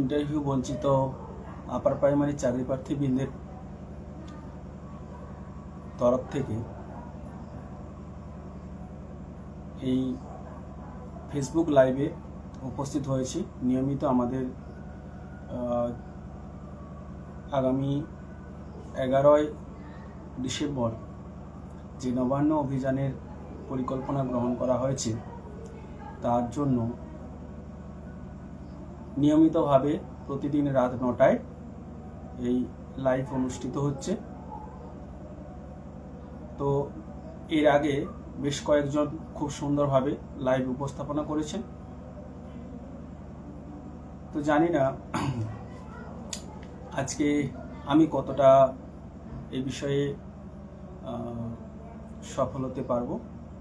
Interview বঞ্চিত upper primary চাকরি প্রার্থীবৃন্দের তরফ থেকে এই ফেসবুক লাইভে উপস্থিত হয়েছি। নিয়মিত আমাদের আগামী 11ই ডিসেম্বর যে নবান্ন অভিযানের পরিকল্পনা গ্রহণ করা হয়েছে তার জন্য নিয়মিতভাবে প্রতিদিন রাত 9টায় এই লাইভ অনুষ্ঠিত হচ্ছে। তো এর আগে বেশ কয়েকজন খুব সুন্দরভাবে লাইভ উপস্থাপনা করেছেন। তো জানি না আজকে আমি কতটা এই বিষয়ে সফল হতে পারবো।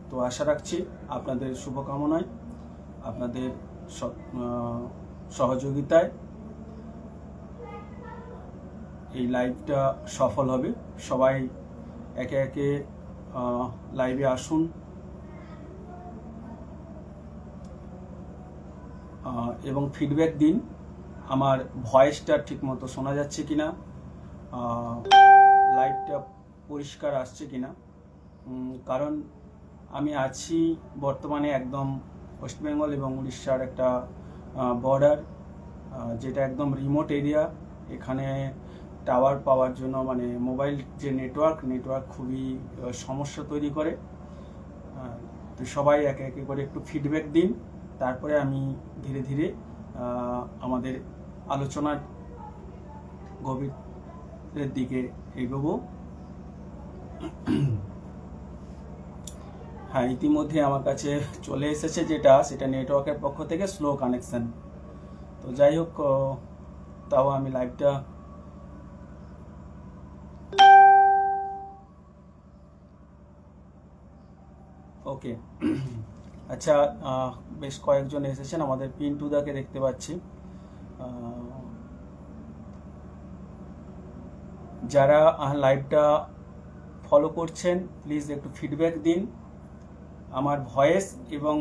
তো আশা রাখছি আপনাদের শুভকামনায়, আপনাদের সহযোগিতায় এই লাইভটা সফল হবে। সবাই একে একে লাইভে আসুন এবং ফিডব্যাক দিন আমার ভয়েসটা ঠিকমতো শোনা যাচ্ছে কিনা, লাইভটা পরিষ্কার আসছে কিনা। কারণ আমি আছি বর্তমানে একদম ওয়েস্ট বেঙ্গল এবং উড়িষ্যার একটা বর্ডার, যেটা একদম রিমোট এরিয়া। এখানে টাওয়ার পাওয়ার জন্য মানে মোবাইল যে নেটওয়ার্ক খুবই সমস্যা তৈরি করে। তো সবাই একে একে করে একটু ফিডব্যাক দিন, তারপরে আমি ধীরে ধীরে আমাদের আলোচনার গভীরের দিকে এগোবো। হ্যাঁ, ইতিমধ্যে আমার কাছে চলে এসেছে সেটা নেটওয়ার্কের পক্ষ থেকে স্লো কানেকশন। তো যাই হোক, তাও আমি লাইভটা ওকে। আচ্ছা, বেশ কয়েকজন এসেছেন। আমাদের পিন্টুদাকে দেখতে পাচ্ছি। যারা লাইভটা ফলো করছেন প্লিজ একটু ফিডব্যাক দিন আমার ভয়েস এবং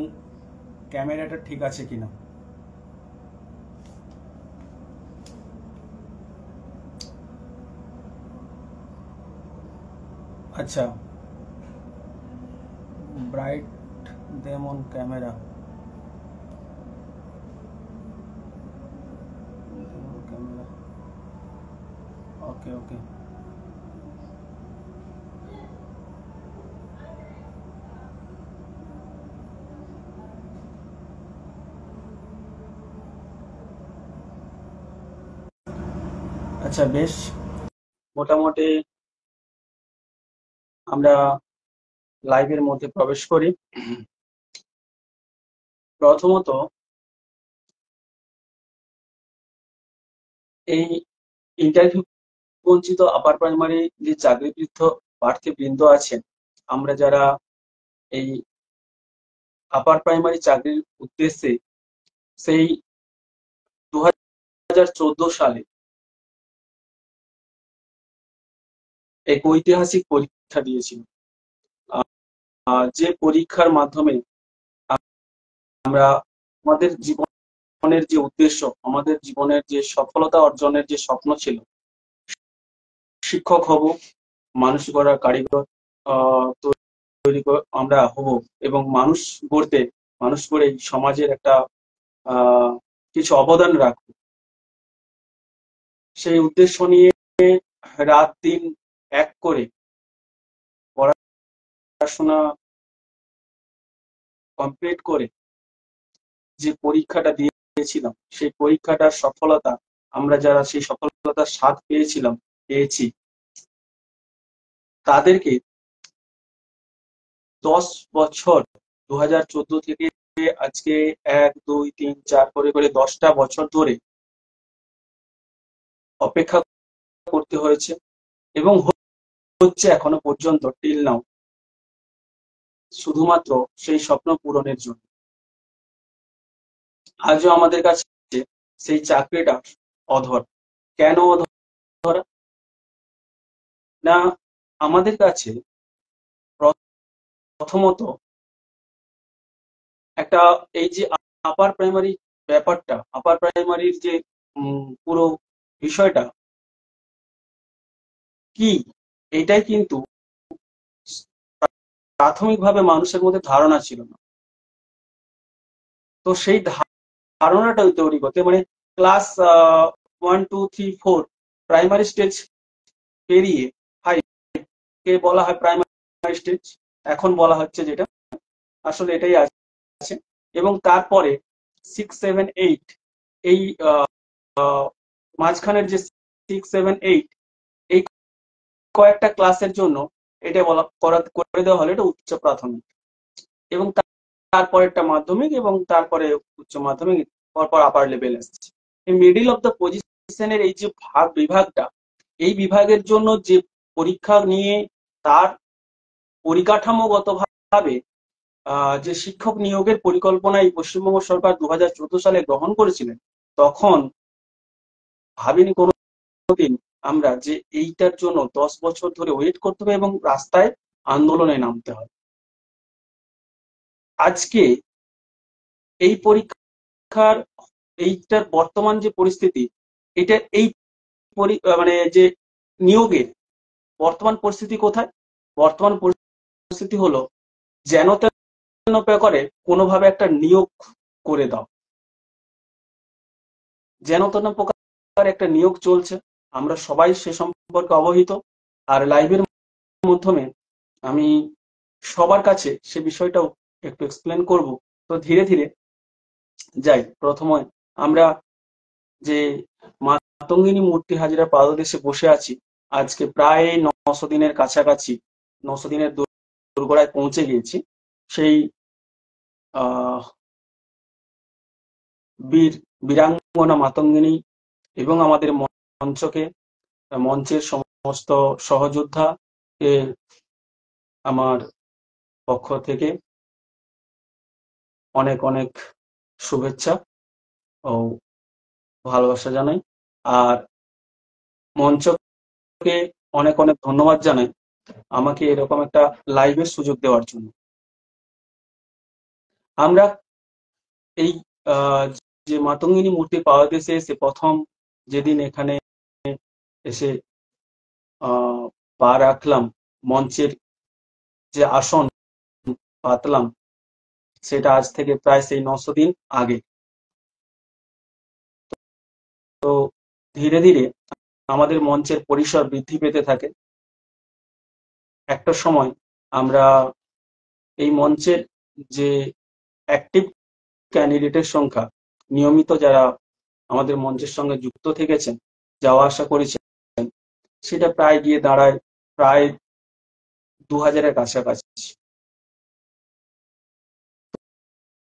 ক্যামেরাটা ঠিক আছে কিনা। আচ্ছা, ব্রাইট দেম অন ক্যামেরা। ওকে ওকে। আচ্ছা, বেশ, মোটামুটি আমরা লাইভের মধ্যে প্রবেশ করি। প্রথমত এই ইন্টারভিউ বঞ্চিত আপার প্রাইমারি যে চাকরিবৃদ্ধ প্রার্থীবৃন্দ আছেন, আমরা যারা এই আপার প্রাইমারি চাকরির উদ্দেশ্যে সেই 2014 সালে এক ঐতিহাসিক পরীক্ষা দিয়েছিল, যে পরীক্ষার মাধ্যমে আমরা আমাদের জীবনের যে উদ্দেশ্য, আমাদের জীবনের যে সফলতা অর্জনের যে স্বপ্ন ছিল, শিক্ষক হব, মানুষ গড়ার কারিগর তৈরি আমরা হব এবং মানুষ গড়ে সমাজের একটা কিছু অবদান রাখবো, সেই উদ্দেশ্য নিয়ে রাত দিন এক করে পড়াশোনা কমপ্লিট করে যে পরীক্ষাটা দিয়েছিলাম, সেই পরীক্ষাটার সফলতা আমরা যারা সেই সফলতার স্বাদ পেয়েছি, তাদেরকে 10 বছর 2014 থেকে আজকে 1 2 3 4 করে 10টা বছর ধরে অপেক্ষা করতে হয়েছে এবং হচ্ছে এখনো পর্যন্ত টিল নাও, শুধুমাত্র সেই স্বপ্ন পূরণের জন্য। আজও আমাদের কাছে সেই চাকরিটা অধর। কেন অধর? না, আমাদের কাছে প্রথমত একটা এই যে আপার প্রাইমারি ব্যাপারটা, আপার প্রাইমারির যে পুরো বিষয়টা কি, এটাই কিন্তু প্রাথমিকভাবে মানুষের মধ্যে ধারণা ছিল না। তো সেই ধারণাটা তৈরি করতে মানে ক্লাস 1, 2, 3, 4 প্রাইমারি স্টেজ পেরিয়ে হাই কে বলা হয় প্রাইমারি স্টেজ, এখন বলা হচ্ছে যেটা, আসলে এটাই আছে। এবং তারপরে 6, 7, 8 এই মাঝখানের যে 6, 7, 8 এই কয়েকটা ক্লাসের জন্য এটা করে দেওয়া হলো এটা উচ্চ প্রাথমিক, এবং তারপরেরটা মাধ্যমিক, এবং তারপরে উচ্চ মাধ্যমিক, পরপর আপার লেভেল আসছে। এই মিডিল অফ দ্য পজিশনের এই যে বিভাগটা, এই বিভাগের জন্য যে পরীক্ষা নিয়ে তার পরিকাঠামোগত ভাবে যে শিক্ষক নিয়োগের পরিকল্পনা এই পশ্চিমবঙ্গ সরকার 2014 সালে গ্রহণ করেছিলেন, তখন ভাবিনি কোনোদিন আমরা যে এইটার জন্য 10 বছর ধরে ওয়েট করতে হবে এবং রাস্তায় আন্দোলনে নামতে হবে। আজকে এই পরীক্ষার এইটার বর্তমান যে পরিস্থিতি, এটা এই মানে যে নিয়োগের বর্তমান পরিস্থিতি কোথায়? বর্তমান পরিস্থিতি হলো যেন তেন করে কোনোভাবে একটা নিয়োগ করে দাও, যেন তেন প্রকার একটা নিয়োগ চলছে, আমরা সবাই সে সম্পর্কে অবহিত। আর লাইভের মাধ্যমে আমি সবার কাছে সে বিষয়টাও একটু এক্সপ্লেন করব। তো ধীরে ধীরে যাই। প্রথমে আমরা যে মাতঙ্গিনী মূর্তি হাজিরা পাদদেশে বসে আছি, আজকে প্রায় 900 দিনের কাছাকাছি, 900 দিনের দোরগোড়ায় পৌঁছে গিয়েছি। সেই বীরাঙ্গনা মাতঙ্গিনী এবং আমাদের মঞ্চের সমস্ত সহযোদ্ধা কে আমার পক্ষ থেকে অনেক অনেক শুভেচ্ছা ও ভালোবাসা জানাই। আর মঞ্চকে অনেক অনেক ধন্যবাদ জানাই আমাকে এরকম একটা লাইভের সুযোগ দেওয়ার জন্য। আমরা এই যে মাতঙ্গিনী মূর্তি পাওয়াতে এসে প্রথম যেদিন এখানে এসে পা রাখলাম, মঞ্চের যে আসন পাতলাম, সেটা আজ থেকে প্রায় সেই 900 দিন আগে। তো ধীরে ধীরে আমাদের মঞ্চের পরিসর বৃদ্ধি পেতে থাকে। একটা সময় আমরা এই মঞ্চের যে অ্যাক্টিভ ক্যান্ডিডেটের সংখ্যা, নিয়মিত যারা আমাদের মঞ্চের সঙ্গে যুক্ত থেকেছেন, যাওয়া আসা করেছেন, সেটা প্রায় গিয়ে দাঁড়ায় প্রায় 2000-এর কাছাকাছি।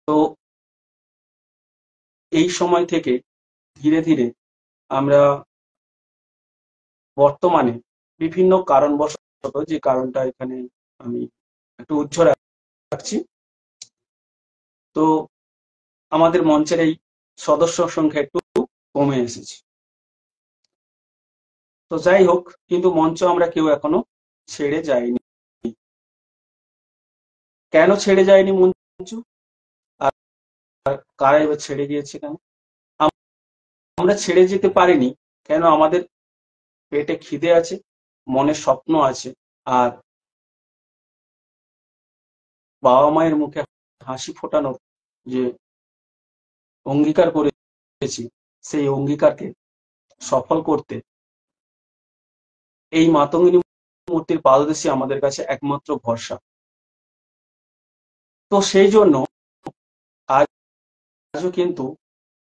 তো এই সময় থেকে ধীরে ধীরে আমরা বর্তমানে বিভিন্ন কারণবশত, যে কারণটা এখানে আমি একটু উচ্চ রাখছি, তো আমাদের মঞ্চের এই সদস্য সংখ্যা একটু কমে এসেছে। তো যাই হোক, কিন্তু মঞ্চ আমরা কেউ এখনো ছেড়ে যাইনি। কেন ছেড়ে যায়নি মঞ্চ, আর কারা এবার ছেড়ে গিয়েছে কেন? আমরা ছেড়ে যেতে পারিনি কেন? আমাদের পেটে খিদে আছে, মনে স্বপ্ন আছে, আর বাবা মায়ের মুখে হাসি ফোটানোর যে অঙ্গীকার করেছি, সেই অঙ্গীকারকে সফল করতে এই মাতঙ্গিনী মূর্তির পাদদেশই আমাদের কাছে একমাত্র ভরসা। তো সেই জন্য আজও কিন্তু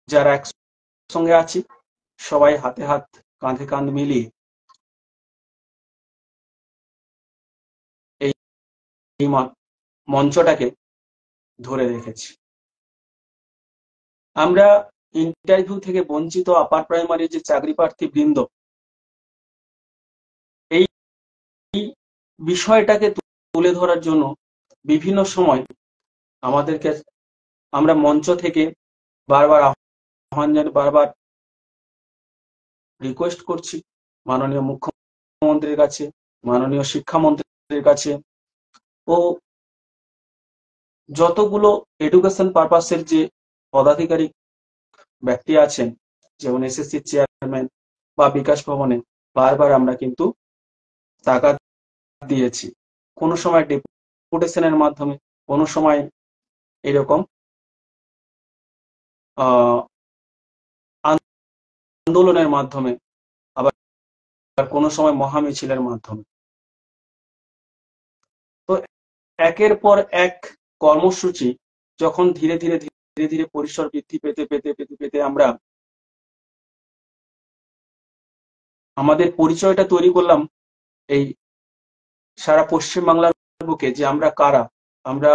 যারা একসঙ্গে আছি, সবাই হাতে হাত কাঁধে কাঁধ মিলিয়ে এই মঞ্চটাকে ধরে রেখেছি। আমরা ইন্টারভিউ থেকে বঞ্চিত আপার প্রাইমারি যে চাকরি প্রার্থী বৃন্দ, এই বিষয়টাকে তুলে ধরার জন্য বিভিন্ন সময় আমাদেরকে আমরা মঞ্চ থেকে বারবার আহ্বান জানিয়ে, বারবার রিকোয়েস্ট করছি মাননীয় মুখ্যমন্ত্রীর কাছে, মাননীয় শিক্ষামন্ত্রীর কাছে, ও যতগুলো এডুকেশন পারপাসের যে পদাধিকারী ব্যক্তি আছেন, যেমন এসএসসি চেয়ারম্যান বা বিকাশ ভবনে বারবার আমরা কিন্তু টাকা দিয়েছি, কোনো সময় ডেপুটেশনের মাধ্যমে, কোনো সময় এরকম আন্দোলনের মাধ্যমে, আবার কোনো সময় মহামিছিলের মাধ্যমে। তো একের পর এক কর্মসূচি যখন ধীরে ধীরে ধীরে ধীরে পরিসর বৃদ্ধি পেতে পেতে পেতে পেতে আমরা আমাদের পরিচয়টা তৈরি করলাম এই সারা পশ্চিমবাংলার বুকে, যে আমরা কারা, আমরা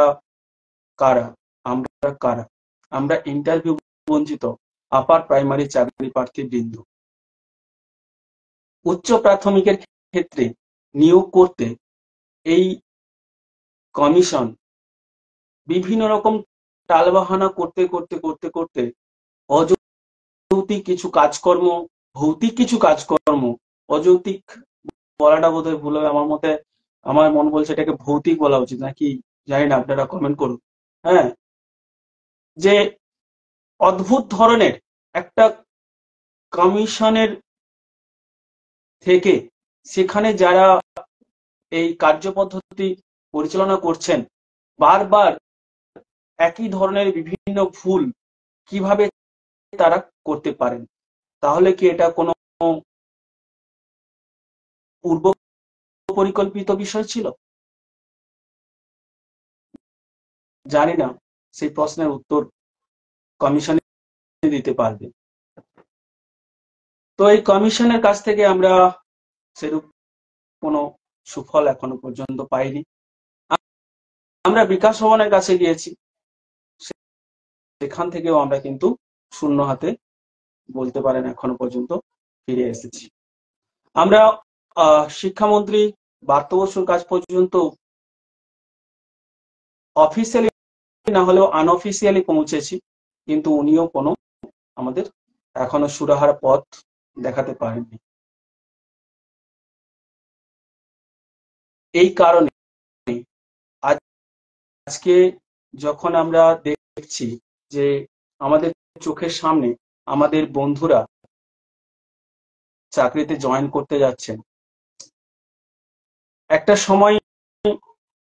কারা, আমরা কারা, আমরা ইন্টারভিউ বঞ্চিত আপার প্রাইমারি চাকরি প্রার্থী বৃন্দ। উচ্চ প্রাথমিকের ক্ষেত্রে নিয়োগ করতে এই কমিশন বিভিন্ন রকম টালবাহানা করতে করতে করতে করতে অযৌক্তিক কিছু কাজকর্ম, ভৌতিক কিছু কাজকর্ম, অযৌক্তিক বলাটা বোধহয় ভুল হবে, আমার মতে, আমার মন বলছে এটাকে ভৌতিক বলা উচিত নাকি জানি না, আপনারা কমেন্ট করুন। হ্যাঁ, যে অদ্ভুত ধরনের একটা কমিশনের থেকে সেখানে যারা এই কার্যপদ্ধতি পরিচালনা করছেন, বারবার একই ধরনের বিভিন্ন ভুল কিভাবে তারা করতে পারেন? তাহলে কি এটা কোনো পূর্ব পরিকল্পিত বিষয় ছিল? জানি না, সেই প্রশ্নের উত্তর কমিশনে দিতে পারবে। তো এই কমিশনের কাছ থেকে আমরা সেরূপ কোনো সুফল এখনো পর্যন্ত পাইনি। আমরা বিকাশ ভবনের কাছে গিয়েছি, সেখান থেকেও আমরা কিন্তু শূন্য হাতে বলতে পারেন এখনো পর্যন্ত ফিরে এসেছি। আমরা শিক্ষামন্ত্রী বার্ত বসুর কাছ পর্যন্ত অফিসিয়ালি না হলেও আনঅফিসিয়ালি পৌঁছেছি, কিন্তু উনিও কোনো আমাদের এখনো সুরাহার পথ দেখাতে পারেননি। এই কারণে আজকে যখন আমরা দেখছি যে আমাদের চোখের সামনে আমাদের বন্ধুরা চাকরিতে জয়েন করতে যাচ্ছেন, একটা সময়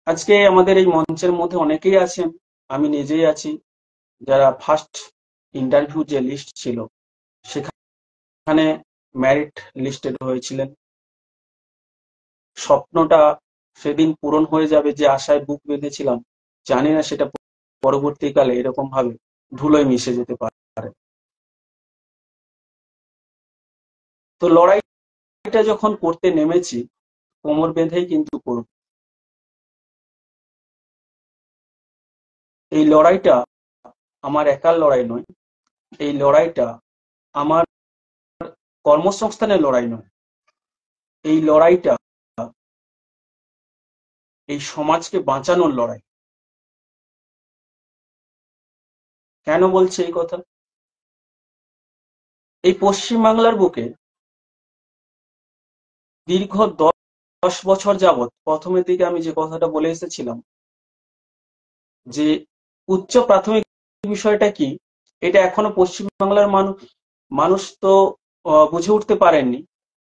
আজকে আমাদের এই মঞ্চের মধ্যে অনেকেই আছেন, আমি নিজেই আছি, যারা ফার্স্ট ইন্টারভিউ যে লিস্ট ছিল সেখানে মেরিট লিস্টেড হয়েছিলেন। স্বপ্নটা সেদিন পূরণ হয়ে যাবে যে আশায় বুক বেঁধেছিলাম, জানি না সেটা পরবর্তীকালে এরকম ভাবে ধুলোয় মিশে যেতে পারে। তো লড়াইটা যখন করতে নেমেছি, কোমর বেঁধেই কিন্তু করব। এই লড়াইটা আমার একার লড়াই নয়, এই লড়াইটা আমার কর্মসংস্থানের লড়াই নয়, এই লড়াইটা এই সমাজকে বাঁচানোর লড়াই। কেন বলছে এই কথা? এই পশ্চিমবাংলার বুকে দীর্ঘ 10 বছর যাবৎ, প্রথমের দিকে আমি যে কথাটা বলে এসেছিলাম যে উচ্চ প্রাথমিক বিষয়টা কি, এটা এখনো পশ্চিমবাংলার মানুষ তো বুঝে উঠতে পারেননি,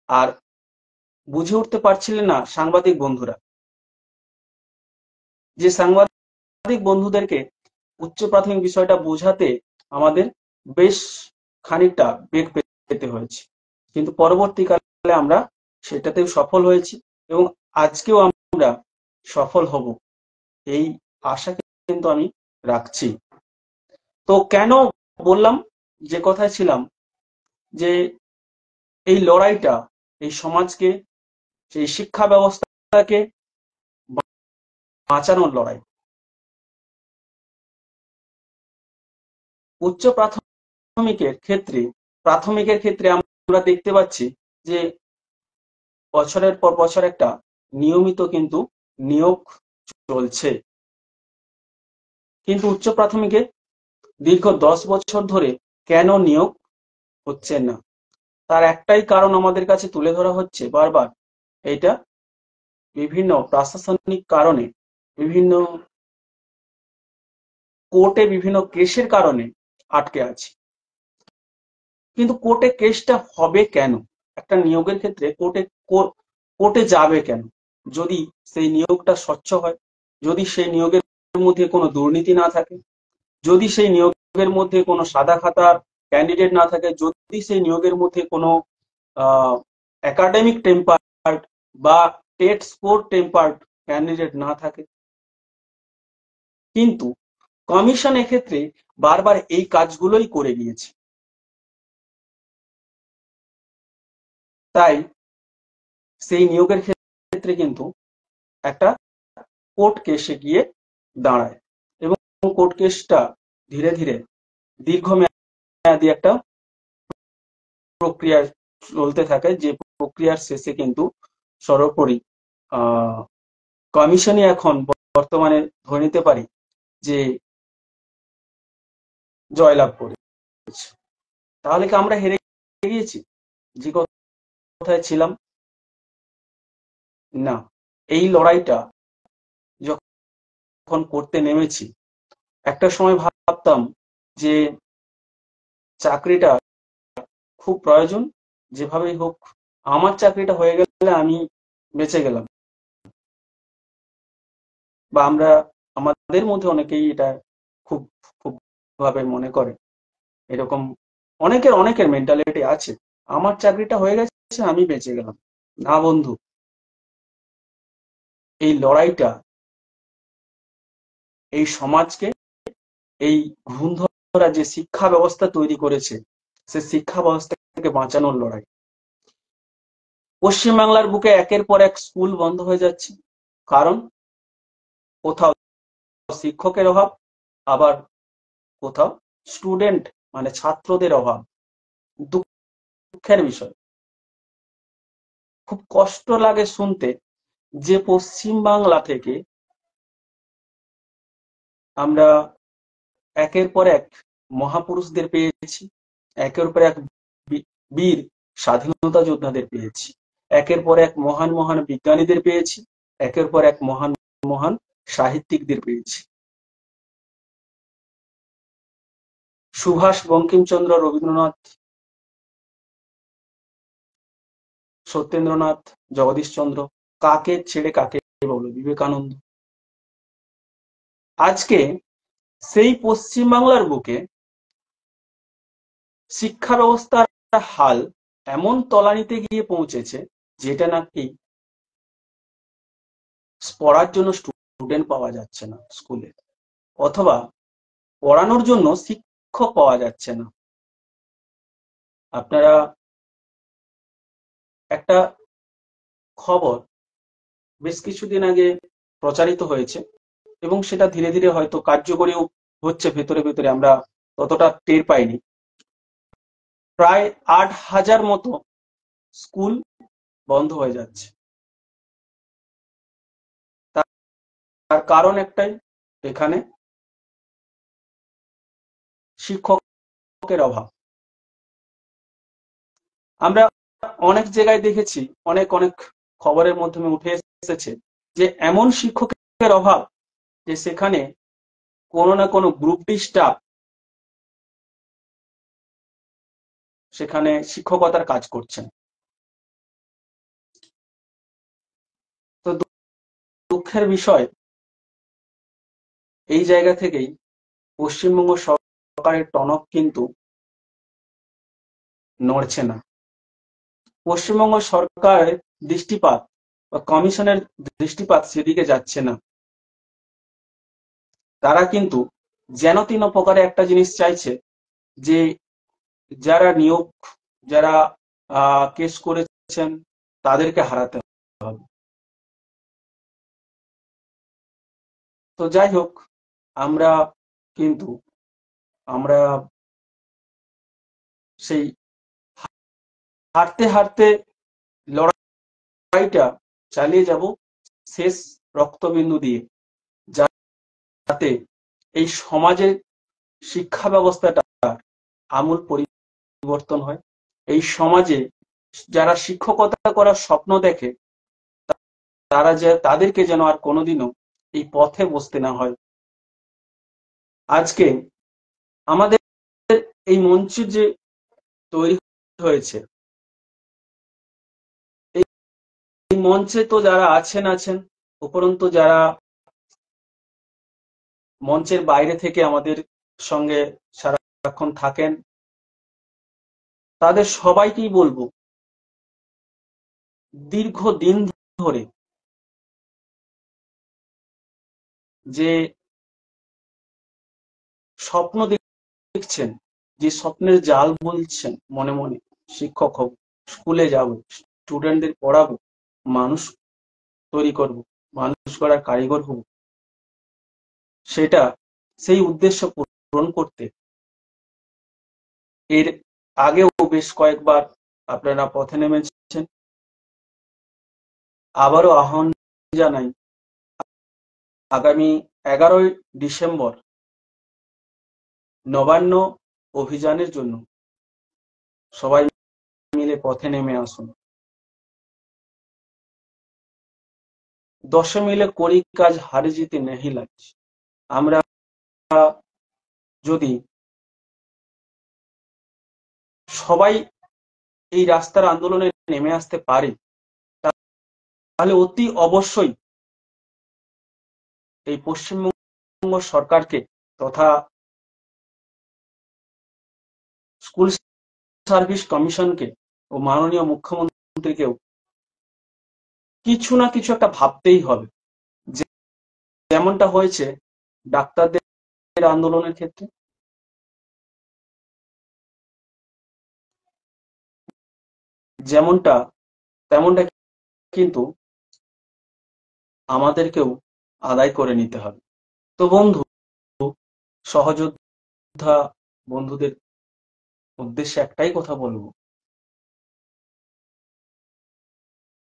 আর বুঝে উঠতে পারছিলেন না সাংবাদিক বন্ধুরা। যে সাংবাদিক বন্ধুদেরকে উচ্চ প্রাথমিক বিষয়টা বোঝাতে আমাদের বেশ খানিকটা বেগ পেতে হয়েছে, কিন্তু পরবর্তীকালে আমরা সেটাতেও সফল হয়েছি এবং আজকেও আমরা সফল হব, এই আশা কিন্তু আমি রাখছি। তো কেন বললাম, যে কথায় ছিলাম, যে এই লড়াইটা এই সমাজকে, সেই শিক্ষা ব্যবস্থাকে বাঁচানোর লড়াই। উচ্চ প্রাথমিকের ক্ষেত্রে আমরা দেখতে পাচ্ছি যে বছরের পর বছর একটা নিয়মিত কিন্তু নিয়োগ চলছে, কিন্তু উচ্চ প্রাথমিকে দীর্ঘ 10 বছর ধরে কেন নিয়োগ হচ্ছে না, তার একটাই কারণ আমাদের কাছে তুলে ধরা হচ্ছে বারবার, এটা বিভিন্ন প্রশাসনিক কারণে, বিভিন্ন কোর্টে বিভিন্ন কেসের কারণে আটকে আছে। কিন্তু কোর্টে কেসটা হবে কেন? একটা নিয়োগের ক্ষেত্রে কোর্টে যাবে কেন? যদি সেই নিয়োগটা স্বচ্ছ হয়, যদি সেই নিয়োগের মধ্যে কোনো দুর্নীতি না থাকে, যদি সেই নিয়োগের মধ্যে কোনো সাদা খাতার ক্যান্ডিডেট না থাকে, যদি সেই নিয়োগের মধ্যে কোনো একাডেমিক টেম্পার্ড বা টেট স্কোর টেম্পার্ড ক্যান্ডিডেট না থাকে। কিন্তু কমিশন এক্ষেত্রে বারবার এই কাজগুলোই করে গিয়েছে। তাই সেই নিয়োগের ক্ষেত্রে কিন্তু একটা কোর্ট কেসে গিয়ে দাঁড়ায় এবং কোর্ট কেসটা ধীরে ধীরে দীর্ঘমেয়াদী একটা প্রক্রিয়া চলতে থাকে, যে প্রক্রিয়ার শেষে কিন্তু সর্বোপরি কমিশনই এখন বর্তমানে ধরে নিতে পারি যে জয়লাভ করেছে। তাহলে কি আমরা হেরে গিয়েছি যে কোথায় ছিলাম? না, এই লড়াইটা যখন করতে নেমেছি, একটা সময় ভাবতাম যে চাকরিটা খুব প্রয়োজন, যেভাবেই হোক আমার চাকরিটা হয়ে গেলে আমি বেঁচে গেলাম। বা আমরা আমাদের মধ্যে অনেকেই এটা খুব খুব ভাবে মনে করে, এরকম অনেকের মেন্টালিটি আছে, আমার চাকরিটা হয়ে গেছে আমি বেঁচে গেলাম। না বন্ধু, এই লড়াইটা এই সমাজকে, এই ঘুণ ধরা যে শিক্ষা ব্যবস্থা তৈরি করেছে, সে শিক্ষা ব্যবস্থা থেকে বাঁচানোর লড়াই। পশ্চিমবাংলার বুকে একের পর এক স্কুল বন্ধ হয়ে যাচ্ছে, কারণ কোথাও শিক্ষকের অভাব, আবার কোথাও স্টুডেন্ট মানে ছাত্রদের অভাব। দুঃখের বিষয়, খুব কষ্ট লাগে শুনতে যে পশ্চিমবাংলা থেকে আমরা একের পর এক মহাপুরুষদের পেয়েছি, একের পর এক বীর স্বাধীনতা যোদ্ধাদের পেয়েছি, একের পর এক মহান মহান বিজ্ঞানীদের পেয়েছি, একের পর এক মহান মহান সাহিত্যিকদের পেয়েছি। সুভাষ, বঙ্কিমচন্দ্র, রবীন্দ্রনাথ, সত্যেন্দ্রনাথ, জগদীশচন্দ্র, কাকে ছেড়ে কাকে বলো, বিবেকানন্দ। আজকে সেই পশ্চিমবাংলার বুকে শিক্ষা ব্যবস্থার হাল এমন তলানিতে গিয়ে পৌঁছেছে, যেটা নাকি পড়ার জন্য স্টুডেন্ট পাওয়া যাচ্ছে না স্কুলে, অথবা পড়ানোর জন্য শিক্ষক পাওয়া যাচ্ছে না। আপনারা একটা খবর বেশ কিছুদিন আগে প্রচারিত হয়েছে এবং সেটা ধীরে ধীরে হয়তো কার্যকরীও হচ্ছে ভেতরে ভেতরে, আমরা ততটা টের পাইনি। প্রায় ৮,০০০ মতো স্কুল বন্ধ হয়ে যাচ্ছে। তার কারণ একটাই, এখানে শিক্ষকের অভাব। আমরা অনেক জায়গায় দেখেছি, অনেক অনেক খবরের মাধ্যমে উঠে এসেছে যে এমন শিক্ষকের অভাব যে সেখানে কোনো না কোনো গ্রুপ ডি স্টাফ সেখানে শিক্ষকতার কাজ করছেন। তো দুঃখের বিষয়, এই জায়গা থেকেই পশ্চিমবঙ্গ সরকারের টনক কিন্তু নড়ছে না। পশ্চিমবঙ্গ সরকারের দৃষ্টিপাত বা কমিশনের দৃষ্টিপাত সেদিকে যাচ্ছে না। তারা কিন্তু যেন তিন প্রকারে একটা জিনিস চাইছে, যে যারা নিয়োগ, যারা কেস করেছেন তাদেরকে হারাতে হবে। তো যাই হোক, আমরা কিন্তু আমরা সেই হারতে হারতে লড়াইটা চালিয়ে যাব শেষ রক্তবিন্দু দিয়ে, যাতে এই সমাজের শিক্ষা ব্যবস্থাটা আমূল পরিবর্তন হয়। এই সমাজে যারা শিক্ষকতা করার স্বপ্ন দেখে, তাদেরকে যেন আর কোনোদিনও এই পথে বসতে না হয়। আজকে আমাদের এই মঞ্চের যে তৈরি হয়েছে। এই মঞ্চে তো যারা আছেন, উপরন্তু যারা মঞ্চের বাইরে থেকে আমাদের সঙ্গে সারাক্ষণ থাকেন, তাদের সবাইকেই বলবো, দীর্ঘদিন ধরে যে স্বপ্ন দেখছেন, যে স্বপ্নের জাল বলছেন মনে মনে, শিক্ষক হব, স্কুলে যাব, স্টুডেন্টদের পড়াবো, মানুষ তৈরি করব, মানুষ গড়ার কারিগর হব, সেটা সেই উদ্দেশ্য পূরণ করতে এর আগেও বেশ কয়েকবার আপনারা পথে নেমেছেন। আবারও আহ্বান জানাই, আগামী 11ই ডিসেম্বর নবান্ন অভিযানের জন্য সবাই মিলে পথে নেমে আসুন। 10 মিলে করি কাজ, হারে জিতে নেহি লাজ। আমরা যদি সবাই এই রাস্তার আন্দোলনে নেমে আসতে পারি, তাহলে অতি অবশ্যই এই পশ্চিমবঙ্গ সরকারকে তথা স্কুল সার্ভিস কমিশনকে ও মাননীয় মুখ্যমন্ত্রীকেও কিছু না কিছু একটা ভাবতেই হবে। যেমনটা হয়েছে ডাক্তারদের আন্দোলনের ক্ষেত্রে, তেমনটা কিন্তু আমাদেরকেও আদায় করে নিতে হবে। তো বন্ধু, সহযোদ্ধা বন্ধুদের উদ্দেশ্যে একটাই কথা বলবো,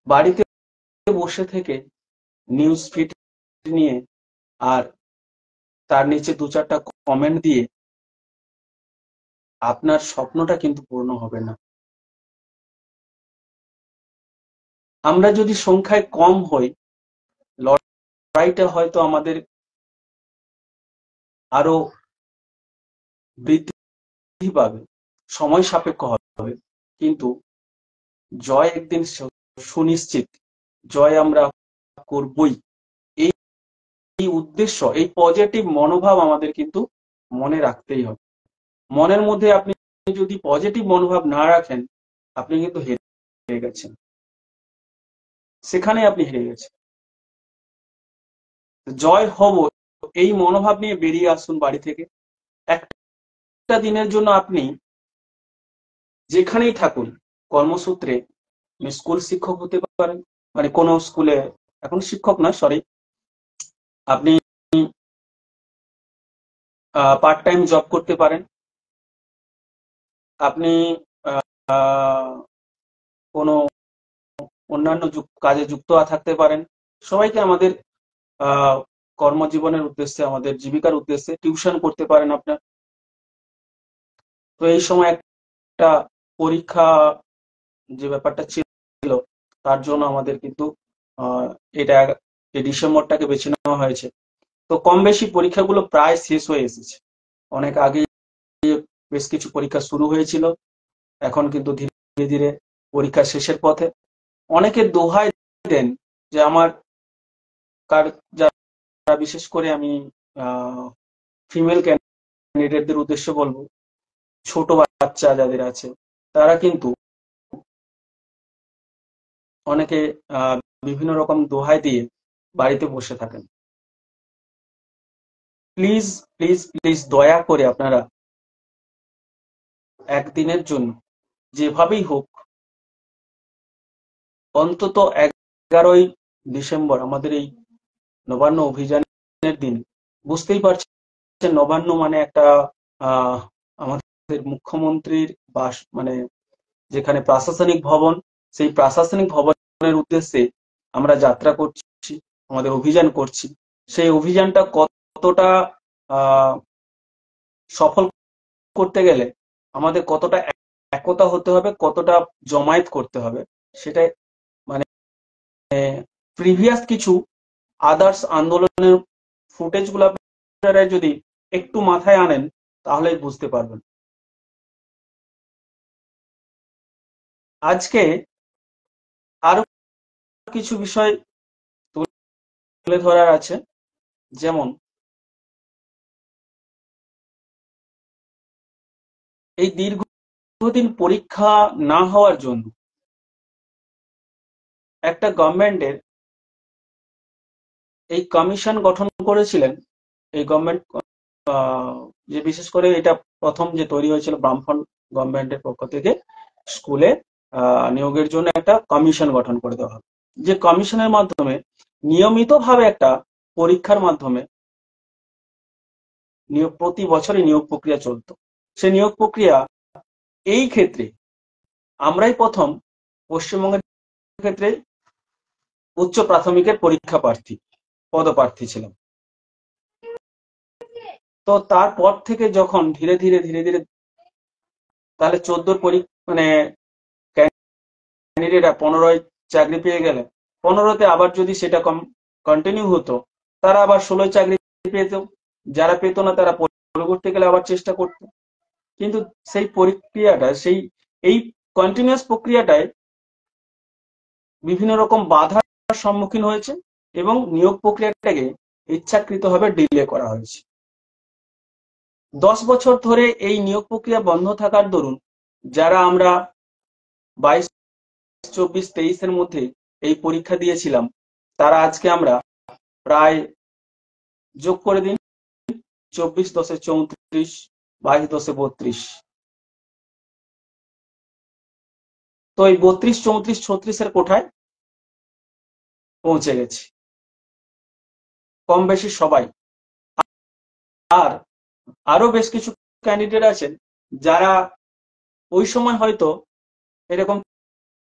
বাড়িতে বসে থেকে নিউজ ফিড নিয়ে আর তার নিচে 2-4টা কমেন্ট দিয়ে আপনার স্বপ্নটা কিন্তু পূর্ণ হবে না। আমরা যদি সংখ্যায় কম হই, লড়াইটা হয়তো আমাদের আরো বৃদ্ধি পাবে, সময় সাপেক্ষ হবে, কিন্তু জয় একদিন সুনিশ্চিত, জয় আমরা করবই। এই উদ্দেশ্য, এই পজিটিভ মনোভাব আমাদের কিন্তু মনে রাখতেই হবে। মনের মধ্যে আপনি যদি পজিটিভ মনোভাব না রাখেন, আপনি কিন্তু হেরে গেছেন, সেখানে আপনি হেরে গেছেন। জয় হব, এই মনোভাব নিয়ে বেরিয়ে আসুন বাড়ি থেকে। একটা দিনের জন্য আপনি যেখানেই থাকুন, কর্মসূত্রে স্কুল শিক্ষক হতে পারেন, মানে কোনো স্কুলে, এখন শিক্ষক না, সরি, আপনি পার্ট টাইম জব করতে পারেন, আপনি কোনো অন্যান্য কাজে যুক্ত থাকতে পারেন। সবাইকে আমাদের কর্মজীবনের উদ্দেশ্যে, আমাদের জীবিকার উদ্দেশ্যে টিউশন করতে পারেন আপনার। তো এই সময় একটা পরীক্ষা যে ব্যাপারটা ছিল, তার জন্য আমাদের কিন্তু এটা এই ডিসেম্বরটাকে বেছে নেওয়া হয়েছে। তো কম বেশি পরীক্ষাগুলো প্রায় শেষ হয়ে এসেছে, অনেক আগে বেশ কিছু পরীক্ষা শুরু হয়েছিল, এখন কিন্তু ধীরে ধীরে পরীক্ষা শেষের পথে। অনেকে দোহাই দেন যে আমার যারা, বিশেষ করে আমি ফিমেল ক্যান্ডিডেটদের উদ্দেশ্যে বলবো, ছোট বাচ্চা যাদের আছে, তারা কিন্তু অনেকে বিভিন্ন রকম দোহাই দিয়ে বাড়িতে বসে থাকেন। প্লিজ প্লিজ প্লিজ দয়া করে আপনারা একদিনের জন্য যেভাবেই হোক, অন্তত 11ই ডিসেম্বর আমাদের এই নবান্ন অভিযানের দিন, বুঝতেই পারছেন নবান্ন মানে একটা আমাদের মুখ্যমন্ত্রীর বাস, মানে যেখানে প্রশাসনিক ভবন, সেই প্রশাসনিক ভবনের উদ্দেশ্যে আমরা যাত্রা করছি, আমাদের অভিযান করছি। সেই অভিযানটা কতটা সফল করতে গেলে আমাদের কতটা একতা হতে হবে, কতটা জমায়েত করতে হবে, সেটা মানে প্রিভিয়াস কিছু আদার্স আন্দোলনের ফুটেজ গুলো আপনারা যদি একটু মাথায় আনেন, তাহলে বুঝতে পারবেন। আজকে আরো কিছু বিষয় তুলে ধরার আছে, যেমন এই দীর্ঘদিন পরীক্ষা না হওয়ার জন্য একটা গভর্নমেন্টের এই কমিশন গঠন করেছিলেন। এই গভর্নমেন্ট যে বিশেষ করে এটা প্রথম যে তৈরি হয়েছিল বামফ্রন্ট গভর্নমেন্টের পক্ষ থেকে, স্কুলে নিয়োগের জন্য একটা কমিশন গঠন করে দেওয়া হবে, যে কমিশনের মাধ্যমে নিয়মিতভাবে একটা পরীক্ষার মাধ্যমে প্রতি বছরই নিয়োগ প্রক্রিয়া চলতো। সে নিয়োগ প্রক্রিয়া এই ক্ষেত্রে আমরাই প্রথম পশ্চিমবঙ্গের ক্ষেত্রে উচ্চ প্রাথমিকের পরীক্ষা প্রার্থী, পদপ্রার্থী ছিলাম। তো তারপর থেকে যখন ধীরে ধীরে ধীরে ধীরে তাহলে 14 মানে ক্যান্ডিডেটরা 15 চাকরি পেয়ে গেলে 15তে আবার যদি সেটা কন্টিনিউ হতো, তারা আবার 16 চাকরি পেত। যারা পেত না তারা পরবর্তীকালে আবার চেষ্টা করত। কিন্তু সেই প্রক্রিয়াটা, এই কন্টিনিউয়াস প্রক্রিয়াটায় বিভিন্ন রকম বাধার সম্মুখীন হয়েছে এবং নিয়োগ প্রক্রিয়াটাকে ইচ্ছাকৃতভাবে ডিলে করা হয়েছে। 10 বছর ধরে এই নিয়োগ প্রক্রিয়া বন্ধ থাকার দরুন যারা আমরা 22, 24, 23-এর মধ্যে এই পরীক্ষা দিয়েছিলাম, তারা আজকে আমরা প্রায় যোগ করে দিন 24 10 34, 22 10 32। তো এই 32, 34, 36-এর কোঠায় পৌঁছে গেছে কম বেশি সবাই। আর আরো বেশ কিছু ক্যান্ডিডেট আছেন যারা ওই সময় হয়তো এরকম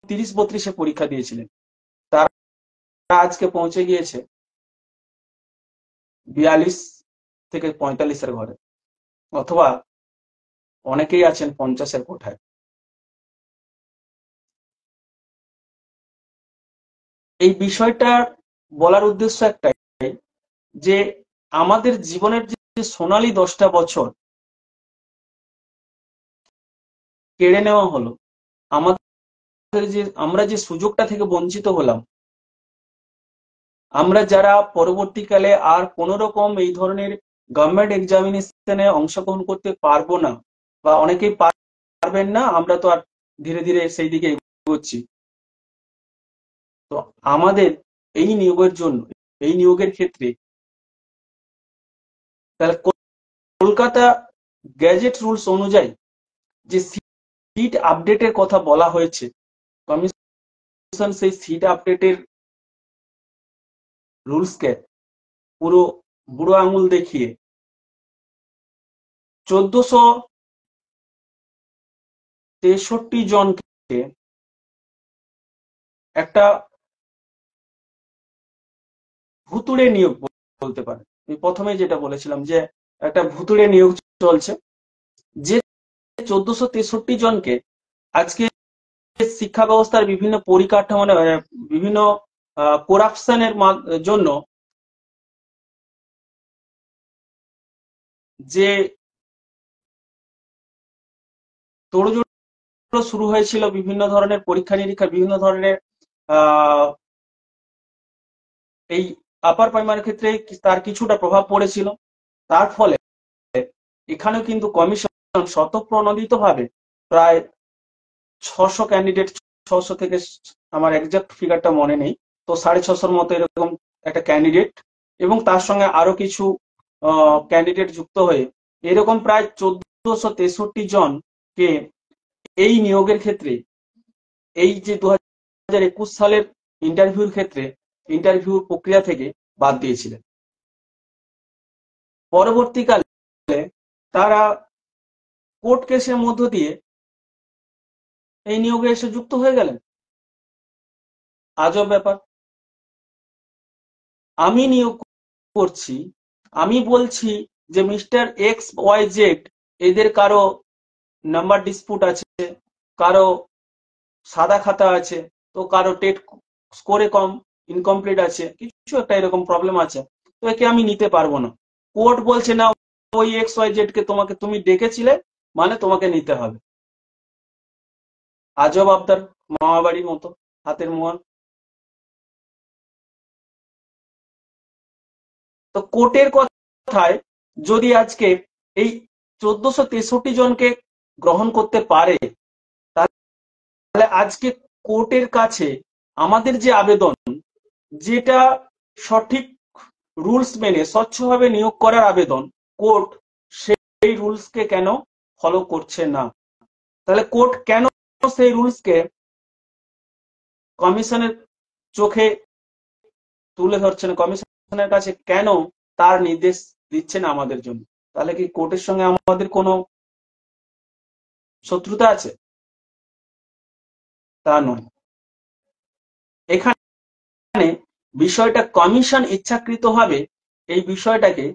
30-32-এ পরীক্ষা দিয়েছিলেন, তারা আজকে পৌঁছে গিয়েছে 42 থেকে 45-এর ঘরে, অথবা অনেকেই আছেন 50-এর কোঠায়। এই বিষয়টা বলার উদ্দেশ্য একটাই, যে আমাদের জীবনের যে সোনালী 10টা বছর কেড়ে নেওয়া হলো, আমরা যে সুযোগটা থেকে বঞ্চিত হলাম, আমরা যারা পরবর্তীকালে আর কোন রকম এই ধরনের গভর্নমেন্ট এক্সামিনেশনে অংশগ্রহণ করতে পারবো না, বা অনেকেই পারবেন না, আমরা তো আর ধীরে ধীরে সেই দিকে এগোচ্ছি। তো আমাদের এই নিয়োগের জন্য, এই নিয়োগের ক্ষেত্রে তাহলে কলকাতা গ্যাজেট রুলস অনুযায়ী যে সিট আপডেটের কথা বলা হয়েছে, কমিশন সেই সিট আপডেটের রুলসকে পুরো বুড়ো আঙুল দেখিয়ে 1463 জনকে একটা ভুতুড়ে নিয়োগ বলতে পারে। আমি প্রথমে যেটা বলেছিলাম যে একটা ভুতুড়ে নিয়োগ চলছে, যে 1463 জনকে আজকে শিক্ষা ব্যবস্থার বিভিন্ন পরিকাঠামো, বিভিন্ন করাপশনের জন্য যে তোড়জোড় শুরু হয়েছিল, বিভিন্ন ধরনের পরীক্ষা নিরীক্ষা, বিভিন্ন ধরনের এই আপার প্রাইমারির ক্ষেত্রে তার কিছুটা প্রভাব পড়েছিল। তার ফলে এখানেও কিন্তু কমিশন স্বতঃপ্রণোদিতভাবে প্রায় 600 ক্যান্ডিডেট, 600 থেকে, আমার এক্সাক্ট ফিগারটা মনে নেই, তো 650-র মতো এরকম একটা ক্যান্ডিডেট এবং তার সঙ্গে আরো কিছু ক্যান্ডিডেট যুক্ত হয়ে এরকম প্রায় 1463 জনকে এই নিয়োগের ক্ষেত্রে, এই যে 2021 সালের ইন্টারভিউর ক্ষেত্রে ইন্টারভিউ প্রক্রিয়া থেকে বাদ দিয়েছিলেন। পরবর্তীকালে তারা কোর্ট কেসের মধ্য দিয়ে এই নিয়োগে এসে যুক্ত হয়ে গেলেন। আজব ব্যাপার। আমি নিয়োগ করছি, আমি বলছি যে মিস্টার এক্স ওয়াই জেড এদের কারো নাম্বার ডিসপুট আছে, কারো সাদা খাতা আছে, তো কারো টেট স্কোরে কম, ইনকমপ্লিট আছে, কিছু একটা এরকম প্রবলেম আছে, তো একে আমি নিতে পারবো না। কোর্ট বলছে না, ওই এক্স ওয়াই জেড কে তুমি ডেকেছিলে, মানে তোমাকে নিতে হবে। আজব আবদার। মামা বাড়ির মতো, হাতের মোয়ার। তো কোর্টের কথায় যদি আজকে এই 1463 জনকে গ্রহণ করতে পারে, তাহলে আজকে কোর্টের কাছে আমাদের যে আবেদন, যেটা সঠিক রুলস মেনে স্বচ্ছভাবে নিয়োগ করার আবেদন, কোর্ট সেই রুলসকে কেন ফলো করছে না? তাহলে কোর্ট কেন সেই রুলসকে কমিশনের চোখে তুলে ধরছে না, কমিশনের কাছে কেন তার নির্দেশ দিচ্ছে না আমাদের জন্য? তাহলে কি কোর্টের সঙ্গে আমাদের কোনো শত্রুতা আছে? তা নয়। এখানে বিষয়টা কমিশন ইচ্ছাকৃতভাবে এই বিষয়টাকে,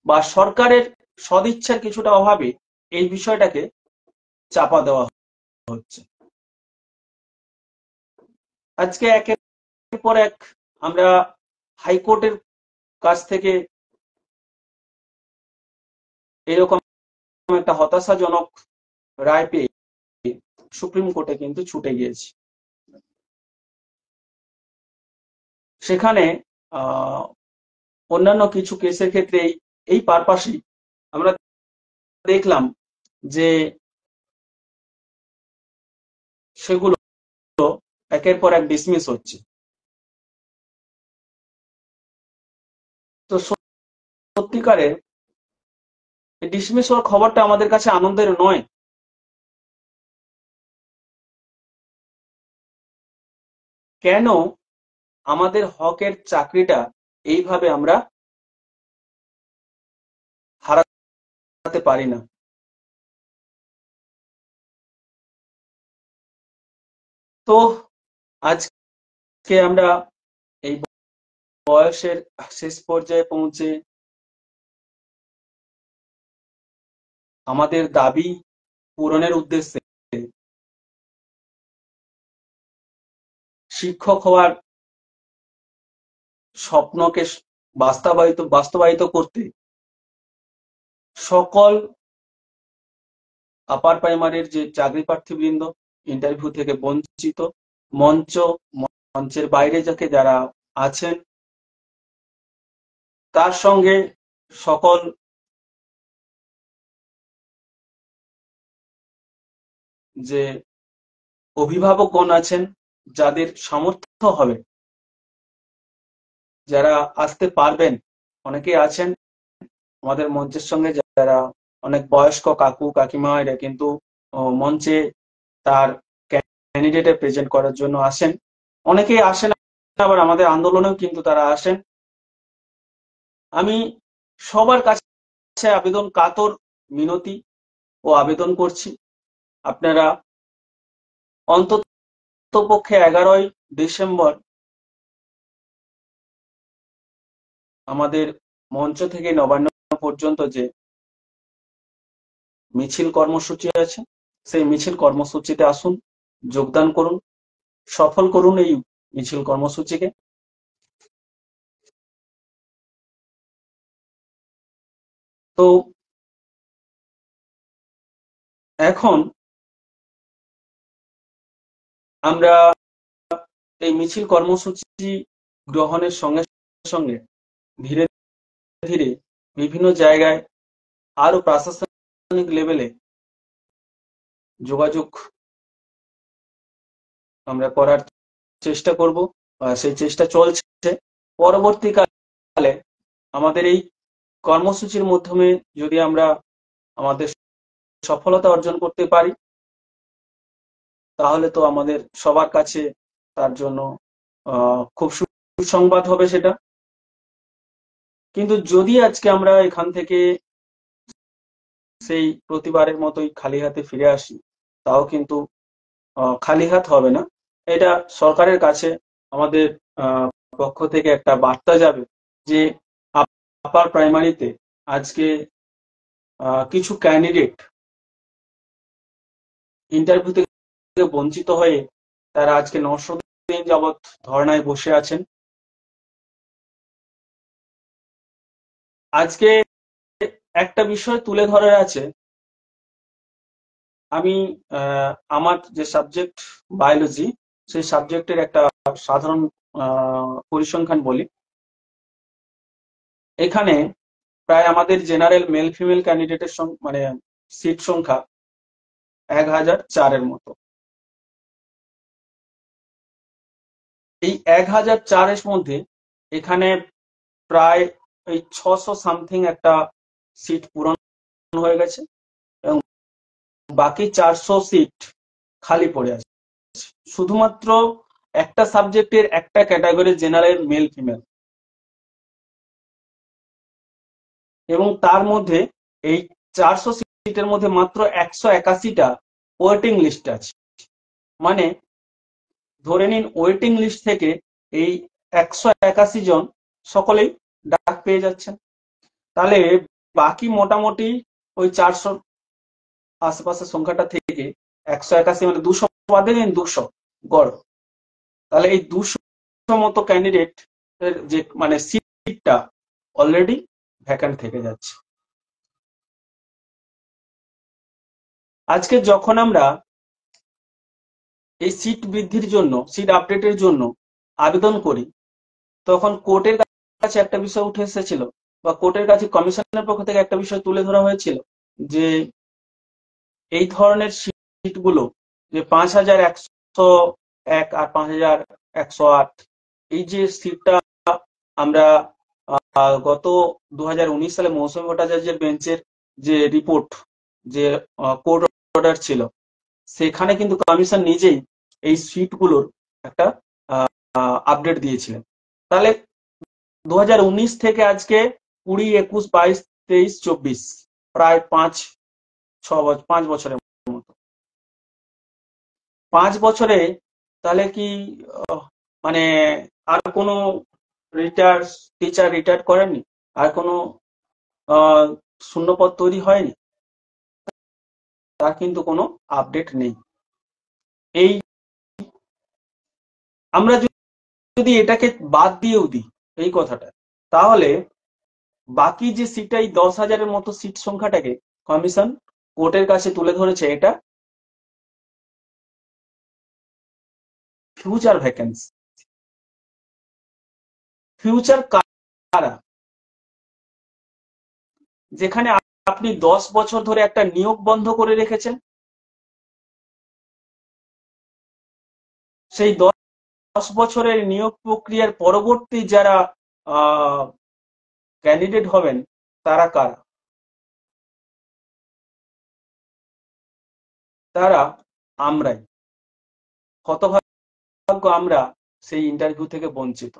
বা সরকারের সদিচ্ছার কিছুটা অভাবে এই বিষয়টাকে চাপা দেওয়া হচ্ছে। আজকে একের পর এক আমরা হাইকোর্টের কাছ থেকে এরকম একটা হতাশাজনক রায় পেয়ে সুপ্রিম কোর্টে কিন্তু ছুটে গিয়েছি। সেখানে অন্যান্য কিছু কেসের ক্ষেত্রে এই পারপাসেই আমরা দেখলাম যে সেগুলো একের পর এক ডিসমিস হচ্ছে। তো সত্যিকারে ডিসমিস হওয়ার খবরটা আমাদের কাছে আনন্দের নয়। কেন আমাদের হকের চাকরিটা এইভাবে আমরা হারাতে পারি না? তো আজকে আমরা এই বয়সের শেষ পর্যায়ে পৌঁছে আমাদের দাবি পূরণের উদ্দেশ্যে শিক্ষক হওয়ার স্বপ্নকে বাস্তবায়িত করতে সকল আপার প্রাইমারির যে চাকরি প্রার্থীবৃন্দ ইন্টারভিউ থেকে বঞ্চিত, মঞ্চের বাইরে যারা আছেন, তার সঙ্গে সকল যে অভিভাবকগণ আছেন, যাদের সামর্থ্য হবে, যারা আসতে পারবেন, অনেকেই আছেন আমাদের মঞ্চের সঙ্গে যারা অনেক বয়স্ক কাকু কাকিমা, এরা কিন্তু মঞ্চে তার ক্যান্ডিডেটে প্রেজেন্ট করার জন্য আসেন। অনেকেই আসেন, আবার আমাদের আন্দোলনেও কিন্তু তারা আসেন। আমি সবার কাছে আবেদন কাতর মিনতি ও আবেদন করছি, আপনারা অন্ততপক্ষে 11ই ডিসেম্বর আমাদের মঞ্চ থেকে নবান্ন পর্যন্ত যে মিছিল কর্মসূচি আছে, সেই মিছিল কর্মসূচিতে আসুন, যোগদান করুন, সফল করুন এই মিছিল কর্মসূচিকে। তো এখন আমরা এই মিছিল কর্মসূচি গ্রহণের সঙ্গে সঙ্গে ধীরে ধীরে বিভিন্ন জায়গায় আরো প্রশাসনিক লেভেলে যোগাযোগ আমরা করার চেষ্টা করব, সেই চেষ্টা চলছে। পরবর্তীকালে আমাদের এই কর্মসূচির মাধ্যমে যদি আমরা আমাদের সফলতা অর্জন করতে পারি, তাহলে তো আমাদের সবার কাছে তার জন্য খুব সুসংবাদ হবে সেটা। কিন্তু যদি আজকে আমরা এখান থেকে সেই প্রতিবারের মতোই খালি হাতে ফিরে আসি, তাও কিন্তু খালি হাত হবে না। এটা সরকারের কাছে আমাদের পক্ষ থেকে একটা বার্তা যাবে যে আপার প্রাইমারিতে আজকে কিছু ক্যান্ডিডেট ইন্টারভিউ থেকে বঞ্চিত হয়ে তারা আজকে 900 দিন যাবৎ ধর্নায় বসে আছেন। আজকে একটা বিষয় তুলে ধরার আছে। আমি আমার যে সাবজেক্ট বায়োলজি, সেই সাবজেক্টের একটা সাধারণ পরিসংখ্যান বলি। এখানে প্রায় আমাদের জেনারেল মেল ফিমেল ক্যান্ডিডেটের মানে সিট সংখ্যা 1004-এর মতো। এই 1004-এর মধ্যে এখানে প্রায় এই 600 সামথিং একটা সিট পূরণ হয়ে গেছে এবং বাকি 400 সিট খালি পড়ে আছে। শুধুমাত্র একটা সাবজেক্টের একটা ক্যাটাগরি জেনারেল মেল ফিমেল, এবং তার মধ্যে এই 400 সিটের মধ্যে মাত্র 181টা ওয়েটিং লিস্ট আছে। মানে ধরে নিন ওয়েটিং লিস্ট থেকে এই 181 জন সকলেই ডাক পেয়ে যাচ্ছেন। তাহলে বাকি মোটামুটি ওই 400 আশেপাশের সংখ্যাটা থেকে 181 মানে 200 বাদে নিন, 200 গড়। তাহলে এই 200 মতো ক্যান্ডিডেট যে মানে সিটটা অলরেডি ভ্যাকান্ট থেকে যাচ্ছে। আজকে যখন আমরা এই সিট বৃদ্ধির জন্য, সিট আপডেটের জন্য আবেদন করি, তখন কোর্টের কাছে একটা বিষয় উঠে এসেছিল, বা কোর্টের কাছে কমিশনের পক্ষ থেকে একটা বিষয় তুলে ধরা হয়েছিল, যে এই ধরনের সিটগুলো যে 5101 আর 5108, এই যে সিটটা আমরা গত 2019 সালে মৌসুমী ভট্টাচার্যের বেঞ্চের যে রিপোর্ট, যে কোর্ট অর্ডার ছিল, সেখানে কিন্তু কমিশন নিজেই এই সিটগুলোর একটা আপডেট দিয়েছিলেন। তাহলে 2019 থেকে আজকে 20, 21, 22, 23, 24, প্রায় 5 বছরের মতো। 5 বছরে তাহলে কি মানে আর কোনো টিচার রিটায়ার করেননি, আর কোনো শূন্যপদ তৈরি হয়নি, তার কিন্তু কোনো আপডেট নেই। এই আমরা যদি এটাকে বাদ দিয়েও দিই এই কথাটা, তাহলে বাকি যে সিটটা, এই 10,000-এর মতো সিট সংখ্যাটাকে কমিশন কোর্টের কাছে তুলে ধরেছে, এটা ফিউচার ভ্যাকেন্সি। ফিউচার কারা? যেখানে আপনি 10 বছর ধরে একটা নিয়োগ বন্ধ করে রেখেছেন, সেই 10 বছরের নিয়োগ প্রক্রিয়ার পরবর্তী যারা ক্যান্ডিডেট হবেন, তারা কারা? তারা আমরাই। হতভাগ্য আমরা সেই ইন্টারভিউ থেকে বঞ্চিত।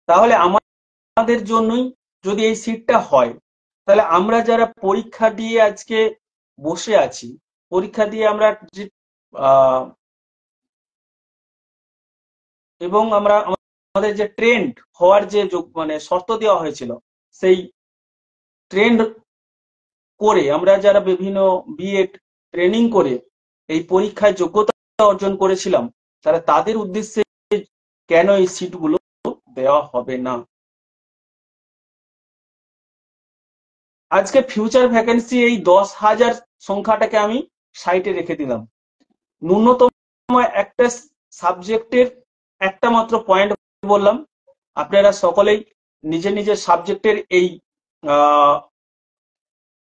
তাহলে আমাদের জন্যই যদি এই সিটটা হয়, তাহলে আমরা যারা পরীক্ষা দিয়ে আজকে বসে আছি, পরীক্ষা দিয়ে আমরা যে এবং আমরা আমাদের যে ট্রেন্ড হওয়ার যে মানে শর্ত দেওয়া হয়েছিল, সেই ট্রেন্ড করে আমরা যারা বিভিন্ন বিএড ট্রেনিং করে এই পরীক্ষায় যোগ্যতা অর্জন করেছিলাম, তাহলে তাদের উদ্দেশ্যে কেন এই সিটগুলো দেওয়া হবে না? আজকে ফিউচার ভ্যাকেন্সি এই 10,000 সংখ্যাটাকে আমি সাইটে রেখে দিলাম। ন্যূনতম একটা সাবজেক্টের একটা মাত্র পয়েন্ট বললাম, আপনারা সকলেই নিজের নিজের সাবজেক্টের এই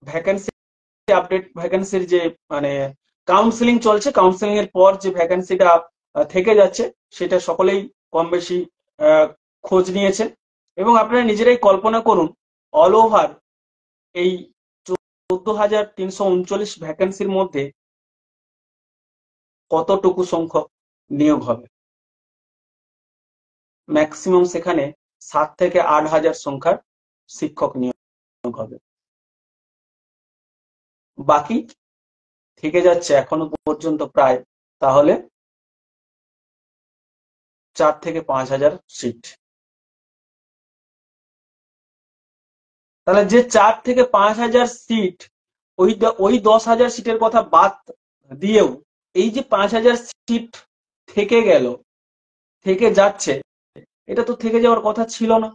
ভ্যাকেন্সি আপডেট, ভ্যাকেন্সির যে মানে কাউন্সিলিং চলছে, কাউন্সিলিং এর পর যে ভ্যাকেন্সিটা থেকে যাচ্ছে, সেটা সকলেই কম বেশি খোঁজ নিয়েছেন। এবং আপনারা নিজেরাই কল্পনা করুন, অল ওভার এই 14,339 ভ্যাকেন্সির মধ্যে কতটুকু সংখ্যক নিয়োগ হবে। ম্যাক্সিমাম সেখানে 7 থেকে 8,000 সংখ্যার শিক্ষক নিয়োগ হবে। বাকি থেকে যাচ্ছে এখনো পর্যন্ত প্রায় তাহলে 4 থেকে 5,000 সিট। তাহলে যে 4 থেকে 5,000 সিট, ওই 10,000 সিটের কথা বাদ দিয়েও এই যে 5,000 সিট থেকে গেল, থেকে যাচ্ছে, এটা তো থেকে যাওয়ার কথা ছিল না।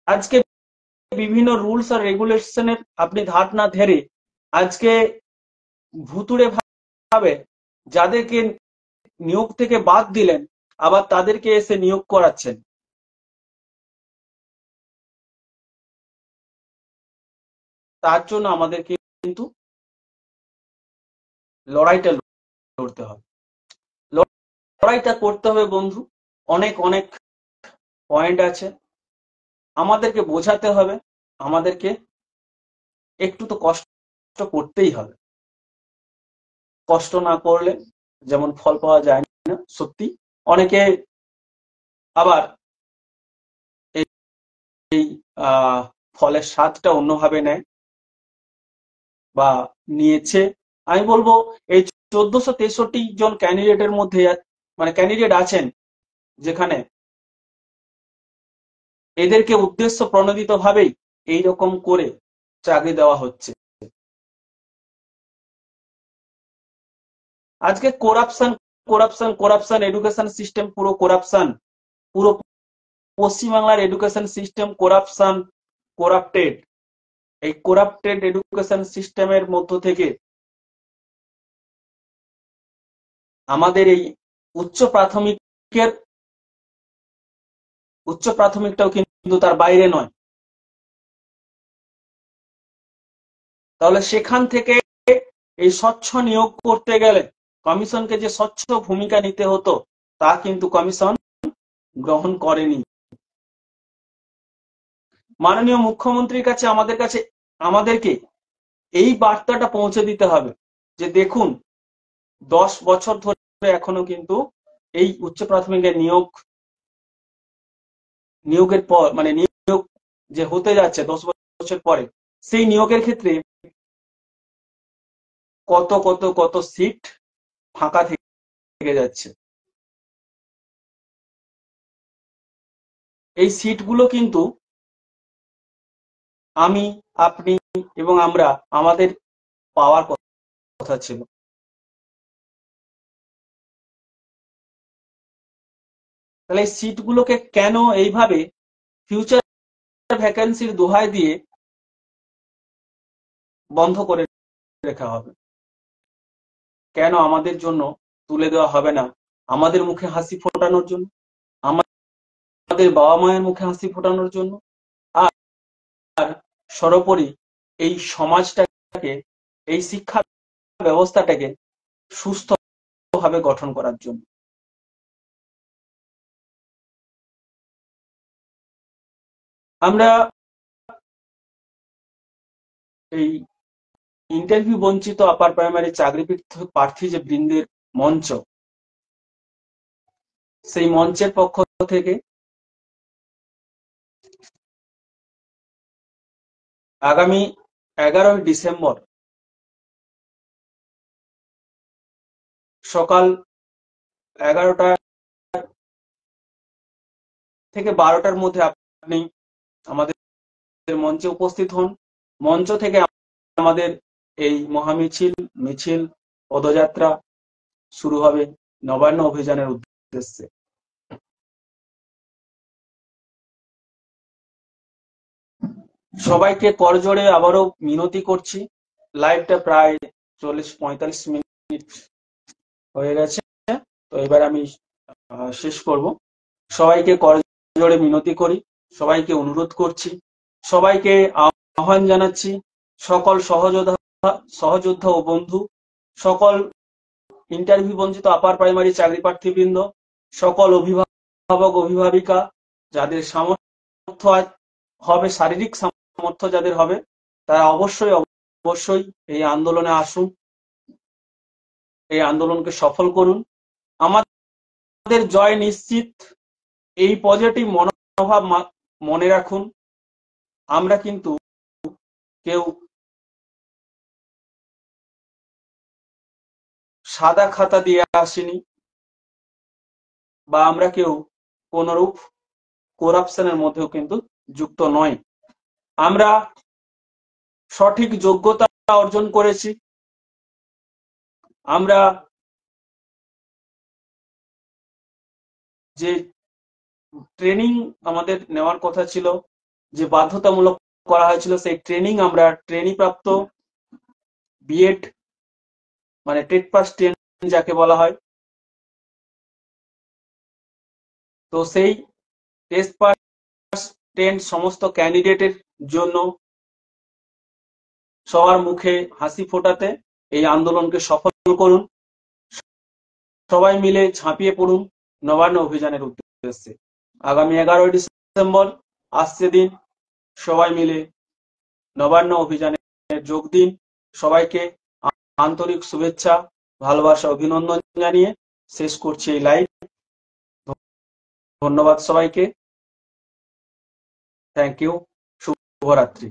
আজকে বিভিন্ন রুলস আর রেগুলেশনের আপনি ধার না ধরে আজকে ভুতুড়ে ভাবে যাদেরকে নিয়োগ থেকে বাদ দিলেন আবার তাদেরকে এসে নিয়োগ করাচ্ছেন। তার জন্য আমাদেরকে কিন্তু লড়াইটা লড়তে হবে, লড়াইটা করতে হবে বন্ধু। অনেক অনেক পয়েন্ট আছে, আমাদেরকে বোঝাতে হবে, আমাদেরকে একটু তো কষ্ট করতেই হবে। কষ্ট না করলে যেমন ফল পাওয়া যায় না, সত্যি। অনেকে আবার এই ফলের স্বাদটা অন্যভাবে নেয় বা নিয়েছে। আমি বলবো এই 1463 জন ক্যান্ডিডেটের মধ্যে মানে ক্যান্ডিডেট আছেন যেখানে এদেরকে উদ্দেশ্য প্রণোদিত ভাবেই এইরকম করে চাকরি দেওয়া হচ্ছে। আজকে corruption corruption corruption, education system পুরো করাপশন, পুরো পশ্চিমবাংলার এডুকেশন সিস্টেম করাপশন, করাপ্টেড। এই করাপ্টেড এডুকেশন সিস্টেমের মধ্য থেকে আমাদের এই উচ্চ প্রাথমিকের উচ্চ প্রাথমিকটাও কিন্তু তার বাইরে নয়। তাহলে সেখান থেকে এই স্বচ্ছ নিয়োগ করতে গেলে কমিশনকে যে স্বচ্ছ ভূমিকা নিতে হতো তা কিন্তু কমিশন গ্রহণ করেনি। মাননীয় মুখ্যমন্ত্রীর কাছে আমাদেরকে এই বার্তাটা পৌঁছে দিতে হবে যে দেখুন 10 বছর ধরে এখনো কিন্তু এই উচ্চ প্রাথমিকের নিয়োগের পর মানে নিয়োগ যে হতে যাচ্ছে 10 বছর পরে, সেই নিয়োগের ক্ষেত্রে কত কত কত সিট ফাঁকা থেকে যাচ্ছে। এই সিটগুলো কিন্তু আমি, আপনি এবং আমাদের পাওয়ার কথা ছিল। তাহলে এই সিটগুলোকে কেন এইভাবে ফিউচার ভ্যাকেন্সির দোহাই দিয়ে বন্ধ করে রাখা হবে? কেন আমাদের জন্য তুলে দেওয়া হবে না? আমাদের মুখে হাসি ফোটানোর জন্য, আমাদের বাবা মায়ের মুখে হাসি ফোটানোর জন্য, আর সর্বোপরি এই সমাজটাকে, এই শিক্ষা ব্যবস্থাটাকে সুস্থভাবে গঠন করার জন্য। আমরা এই ইন্টারভিউ বঞ্চিত আপার প্রাইমারি চাকরি প্রার্থী যে বৃন্দের মঞ্চ, সেই মঞ্চের পক্ষ থেকে আগামী 11ই ডিসেম্বর সকাল 11টা থেকে 12টার মধ্যে আপনি আমাদের মঞ্চে উপস্থিত হন। মঞ্চ থেকে আমাদের এই মিছিল পদযাত্রা শুরু হবে নবান্ন অভিযানের উদ্দেশ্যে। সবাইকে করজোড়ে আবারও মিনতি করছি। লাইভটা প্রায় 40-45 মিনিট হয়ে গেছে, তো এবার আমি শেষ করব। সবাইকে করজোড়ে মিনতি করি, সবাইকে অনুরোধ করছি, সবাইকে আহ্বান জানাচ্ছি, সকল সহযোদ্ধা ও বন্ধু, সকল ইন্টারভিউ বঞ্চিত আপার প্রাইমারি চাকরি প্রার্থীবৃন্দ, সকল অভিভাবক অভিভাবিকা, যাদের সামর্থ্য হবে, শারীরিক সামর্থ্য যাদের হবে, তারা অবশ্যই এই আন্দোলনে আসুন, এই আন্দোলনকে সফল করুন। আমাদের জয় নিশ্চিত। এই পজিটিভ মনোভাব মনে রাখুন। আমরা কিন্তু কেউ সাদা খাতা দিয়ে আসিনি, বা আমরা কেউ কোনরূপ করাপশনের মধ্যেও কিন্তু যুক্ত নয়। আমরা সঠিক যোগ্যতা অর্জন করেছি। আমরা যে ট্রেনিং আমাদের নেওয়ার কথা ছিল, যে বাধ্যতামূলক করা হয়েছিল, সেই ট্রেনিং আমরা ট্রেনিং প্রাপ্ত বিএড মানে টেট পাস 10 যাকে বলা হয়। তো সেই টেট পাস 10 সমস্ত ক্যান্ডিডেটের জন্য সবার মুখে হাসি ফোটাতে এই আন্দোলনকে সফল করুন। সবাই মিলে ঝাঁপিয়ে পড়ুন নবান্ন অভিযানের উদ্দেশ্যে। আগামী 11ই ডিসেম্বর আসছে দিন, সবাই মিলে নবান্ন অভিযানে যোগ দিন। সবাইকে আন্তরিক শুভেচ্ছা, ভালোবাসা, অভিনন্দন জানিয়ে শেষ করছি এই লাইভ। ধন্যবাদ সবাইকে। Thank you. শুভরাত্রি।